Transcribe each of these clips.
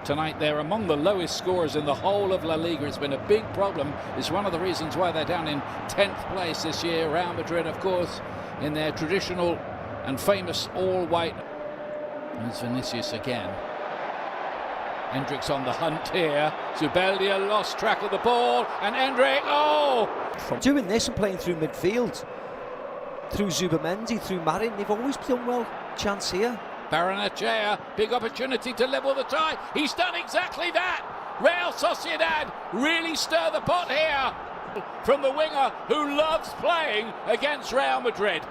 tonight. They're among the lowest scorers in the whole of La Liga. It's been a big problem. It's one of the reasons why they're down in 10th place this year. Real Madrid, of course, in their traditional and famous all-white. There's Vinicius again. Hendrik's on the hunt here. Zubeldia lost track of the ball, and Hendrik, From doing this and playing through midfield, through Zubamendi, through Marin, they've always done well. Chance here. Barrenechea, big opportunity to level the tie. He's done exactly that. Real Sociedad really stir the pot here from the winger who loves playing against Real Madrid.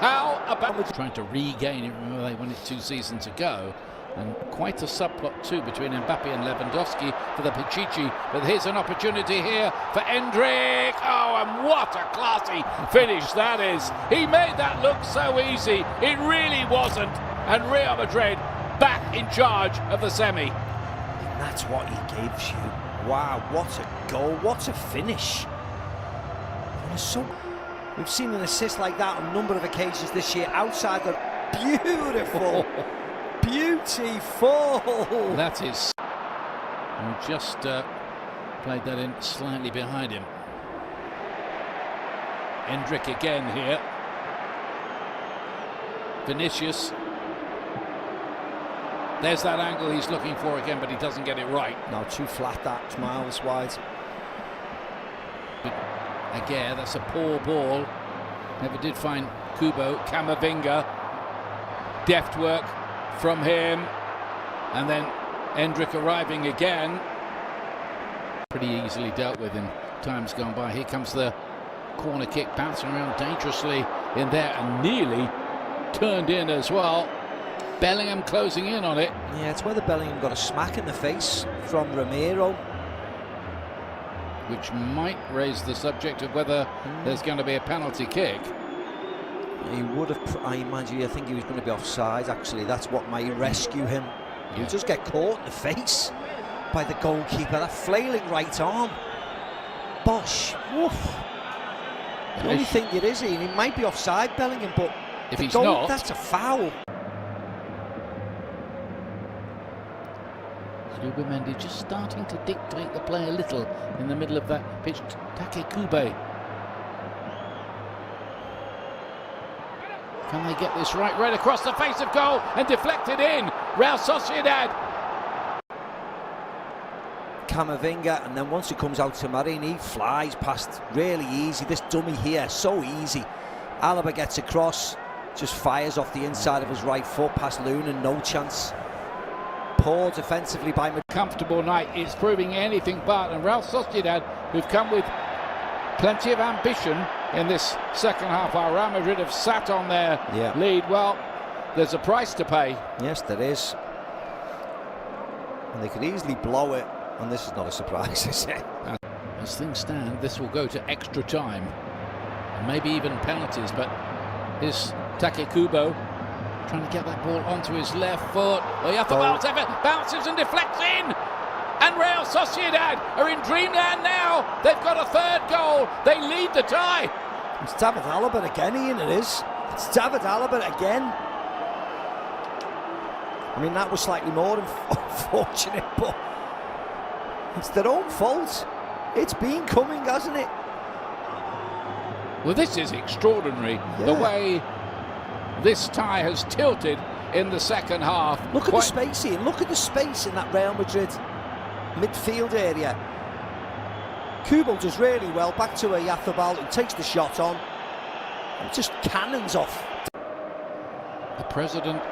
How about trying to regain it? Remember, they won it 2 seasons ago, and quite a subplot too between Mbappe and Lewandowski for the Pichichi. But here's an opportunity here for Hendrik. Oh, and what a classy finish that is! He made that look so easy. It really wasn't. And Real Madrid back in charge of the semi. And that's what he gives you. Wow, what a goal! What a finish! We've seen an assist like that on a number of occasions this year outside the beautiful, beautiful. That is. We just played that in slightly behind him. Hendrik again here. Vinicius. There's that angle he's looking for again, but he doesn't get it right. No, too flat, that's miles wide. Again, that's a poor ball. Never did find Kubo. Camavinga. Deft work from him. And then Hendrik arriving again. Pretty easily dealt with in times gone by. Here comes the corner kick, bouncing around dangerously in there and nearly turned in as well. Bellingham closing in on it. Yeah, it's whether Bellingham got a smack in the face from Romero, which might raise the subject of whether there's going to be a penalty kick. He would have, I think he was going to be offside, actually. That's what might rescue him. He'll just get caught in the face by the goalkeeper. That flailing right arm. Bosh. Woof. The only thing it is, he might be offside, Bellingham, but if he's not, that's a foul. Zubamendi just starting to dictate the play a little in the middle of that pitch. Takekube. Can they get this right across the face of goal and deflect it in? Real Sociedad. Camavinga, and then once it comes out to Marin, he flies past really easy. This dummy here, so easy. Alaba gets across, just fires off the inside of his right foot past Luna, no chance. Poor defensively by Madrid. Comfortable night, it's proving anything but, and Real Sociedad, who've come with plenty of ambition in this second half. Our Real Madrid have sat on their lead. Well, there's a price to pay. Yes, there is. And they could easily blow it, and this is not a surprise, is it? As things stand, this will go to extra time, and maybe even penalties, but here's Takekubo trying to get that ball onto his left foot. Bounces and deflects in. And Real Sociedad are in dreamland now. They've got a third goal. They lead the tie. It's David Alaba again, Ian, it is. It's David Alaba again. I mean, that was slightly more unfortunate, but it's their own fault. It's been coming, hasn't it? Well, this is extraordinary. The way this tie has tilted in the second half. Look at the space, Ian. Look at the space in that Real Madrid midfield area. Kubo does really well. Back to Yathobal, who takes the shot on. And just cannons off. The president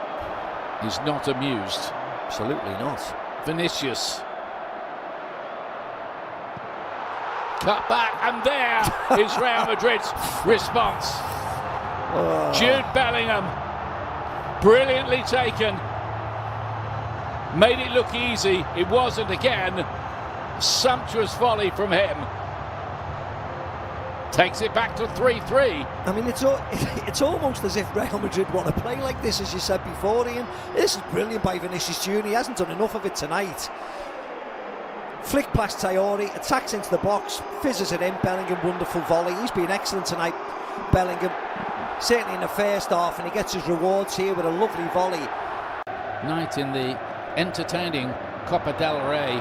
is not amused. Absolutely not. Vinicius. Cut back, and there is Real Madrid's response. Jude Bellingham, brilliantly taken, made it look easy. It wasn't again. Sumptuous volley from him. Takes it back to 3-3. I mean, it's almost as if Real Madrid want to play like this, as you said before, Ian. This is brilliant by Vinicius Jr. He hasn't done enough of it tonight. Flick past Traoré, attacks into the box, fizzes it in. Bellingham, wonderful volley. He's been excellent tonight, Bellingham. Certainly in the first half, and he gets his rewards here with a lovely volley. night in the entertaining Copa del Rey.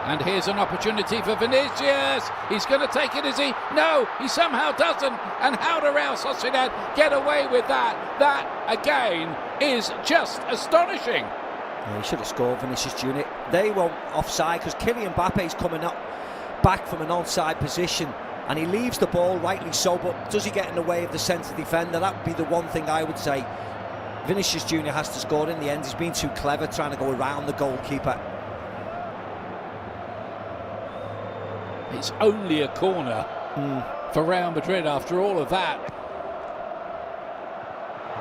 And here's an opportunity for Vinicius. He's going to take it, is he? No, he somehow doesn't. And how do Real Sociedad get away with that? That, again, is just astonishing. Yeah, he should have scored, Vinicius Junior. They won't offside because Kylian Mbappe's coming up back from an onside position and he leaves the ball, rightly so, but does he get in the way of the centre defender? That would be the one thing I would say. Vinicius Junior has to score in the end. He's been too clever trying to go around the goalkeeper. It's only a corner for Real Madrid after all of that.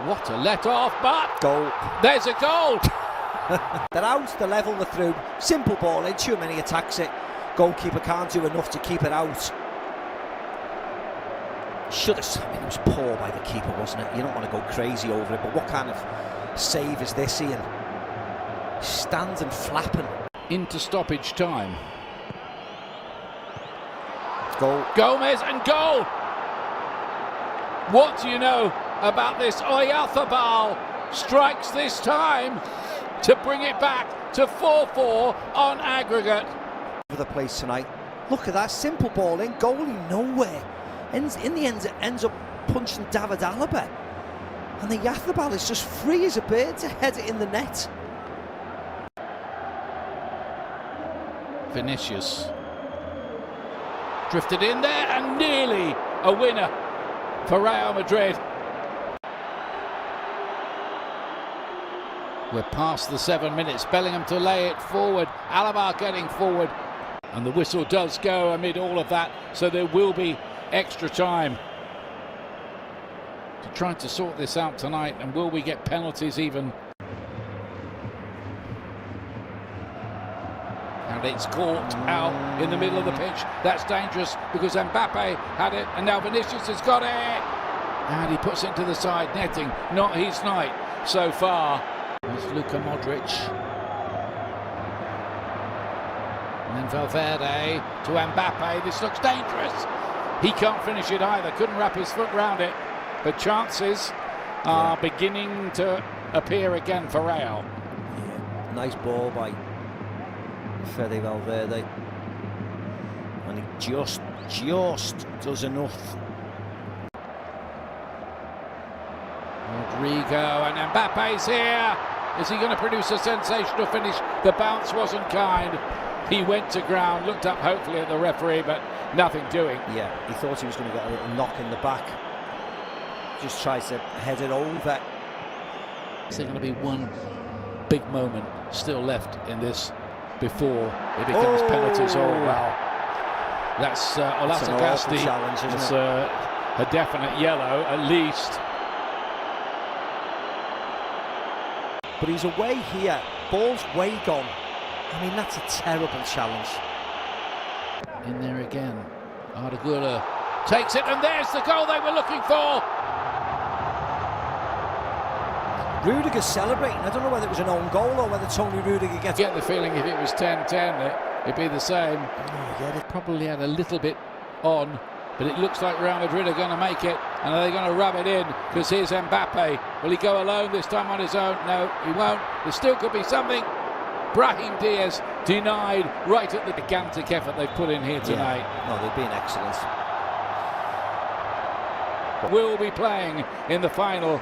What a let-off, but goal. There's a goal. They're out, they're level, they're through. Simple ball in, Tchouaméni attacks it. Goalkeeper can't do enough to keep it out. Should have, I mean, it was poor by the keeper, wasn't it? You don't want to go crazy over it, but what kind of save is this, Ian? Standing flapping. Into stoppage time. Goal. Gomez and goal. What do you know about this? Oyarzabal strikes this time to bring it back to 4-4 on aggregate. Over the place tonight. Look at that simple ball in, goalie nowhere. In the end, it ends up punching David Alaba, and the Oyarzabal is just free as a bird to head it in the net. Vinicius drifted in there and nearly a winner for Real Madrid. We're past the 7 minutes. Bellingham to lay it forward. Alaba getting forward. And the whistle does go amid all of that. So there will be extra time to try to sort this out tonight. And will we get penalties even? And it's caught out in the middle of the pitch. That's dangerous because Mbappe had it and now Vinicius has got it. And he puts it to the side netting. Not his night so far. It's Luka Modric. And then Valverde to Mbappe. This looks dangerous. He can't finish it either. Couldn't wrap his foot round it. But chances are beginning to appear again for Real. Yeah. Nice ball by Fede Valverde. And he just does enough. Rodrigo and Mbappe's here. Is he going to produce a sensational finish? The bounce wasn't kind. He went to ground, looked up hopefully at the referee, but nothing doing. Yeah, he thought he was going to get a little knock in the back. Just tries to head it over. Is there going to be one big moment still left in this before it becomes penalties? Oh, wow. That's Olasagasti. Challenge, isn't it's it? A definite yellow, at least. But he's away here. Ball's way gone. I mean, that's a terrible challenge. In there again. Ardagula takes it, and there's the goal they were looking for. Rudiger's celebrating. I don't know whether it was an own goal or whether Tony Rudiger gets... Get the feeling if it was 10-10, it'd be the same. Oh, They probably had a little bit on, but it looks like Real Madrid are going to make it. And are they going to rub it in? Because here's Mbappe. Will he go alone this time on his own? No, he won't. There still could be something. Brahim Diaz denied right at the gigantic effort they've put in here tonight. Yeah. No, they've been excellent. Will be playing in the final.